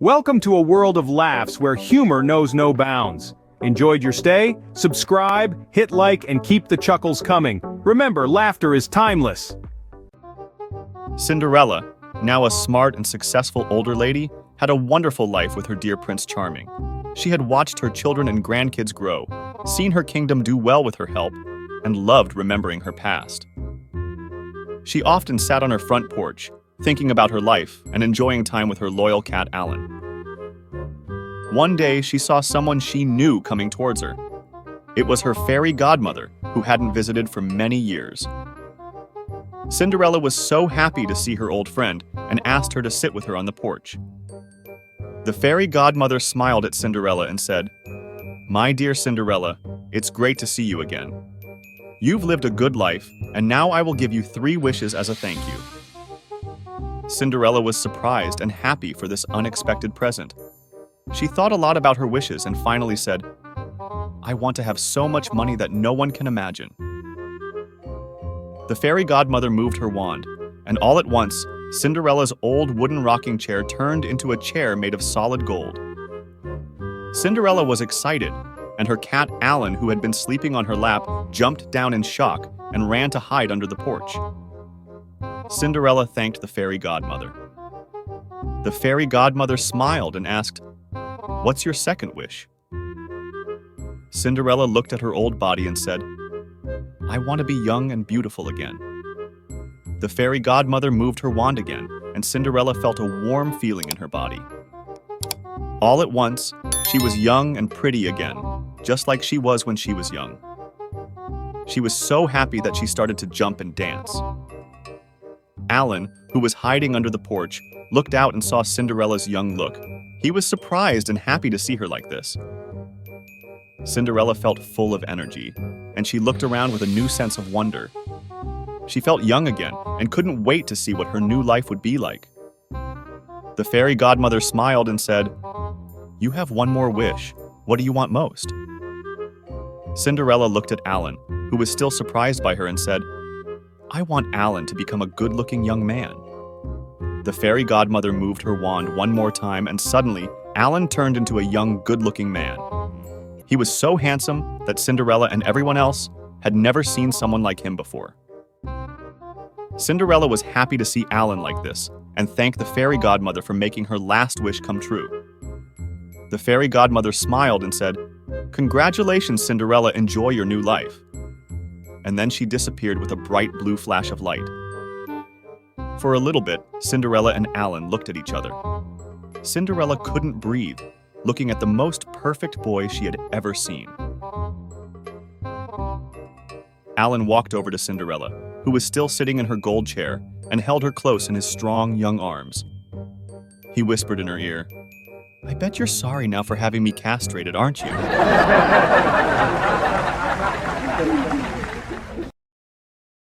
Welcome to a world of laughs where humor knows no bounds. Enjoyed your stay? Subscribe, hit like, and keep the chuckles coming. Remember, laughter is timeless. Cinderella, now a smart and successful older lady, had a wonderful life with her dear Prince Charming. She had watched her children and grandkids grow, seen her kingdom do well with her help, and loved remembering her past. She often sat on her front porch, thinking about her life and enjoying time with her loyal cat Alan. One day, she saw someone she knew coming towards her. It was her fairy godmother, who hadn't visited for many years. Cinderella was so happy to see her old friend and asked her to sit with her on the porch. The fairy godmother smiled at Cinderella and said, "My dear Cinderella, it's great to see you again. You've lived a good life, and now I will give you 3 wishes as a thank you." Cinderella was surprised and happy for this unexpected present. She thought a lot about her wishes and finally said, "I want to have so much money that no one can imagine." The fairy godmother moved her wand, and all at once, Cinderella's old wooden rocking chair turned into a chair made of solid gold. Cinderella was excited, and her cat Alan, who had been sleeping on her lap, jumped down in shock and ran to hide under the porch. Cinderella thanked the fairy godmother. The fairy godmother smiled and asked, "What's your second wish?" Cinderella looked at her old body and said, "I want to be young and beautiful again." The fairy godmother moved her wand again, and Cinderella felt a warm feeling in her body. All at once, she was young and pretty again, just like she was when she was young. She was so happy that she started to jump and dance. Alan, who was hiding under the porch, looked out and saw Cinderella's young look. He was surprised and happy to see her like this. Cinderella felt full of energy, and she looked around with a new sense of wonder. She felt young again and couldn't wait to see what her new life would be like. The fairy godmother smiled and said, "You have one more wish. What do you want most?" Cinderella looked at Alan, who was still surprised by her, and said, "I want Alan to become a good-looking young man." The fairy godmother moved her wand one more time, and suddenly, Alan turned into a young, good-looking man. He was so handsome that Cinderella and everyone else had never seen someone like him before. Cinderella was happy to see Alan like this, and thanked the fairy godmother for making her last wish come true. The fairy godmother smiled and said, "Congratulations, Cinderella, enjoy your new life." And then she disappeared with a bright blue flash of light. For a little bit, Cinderella and Alan looked at each other. Cinderella couldn't breathe, looking at the most perfect boy she had ever seen. Alan walked over to Cinderella, who was still sitting in her gold chair, and held her close in his strong, young arms. He whispered in her ear, "I bet you're sorry now for having me castrated, aren't you?"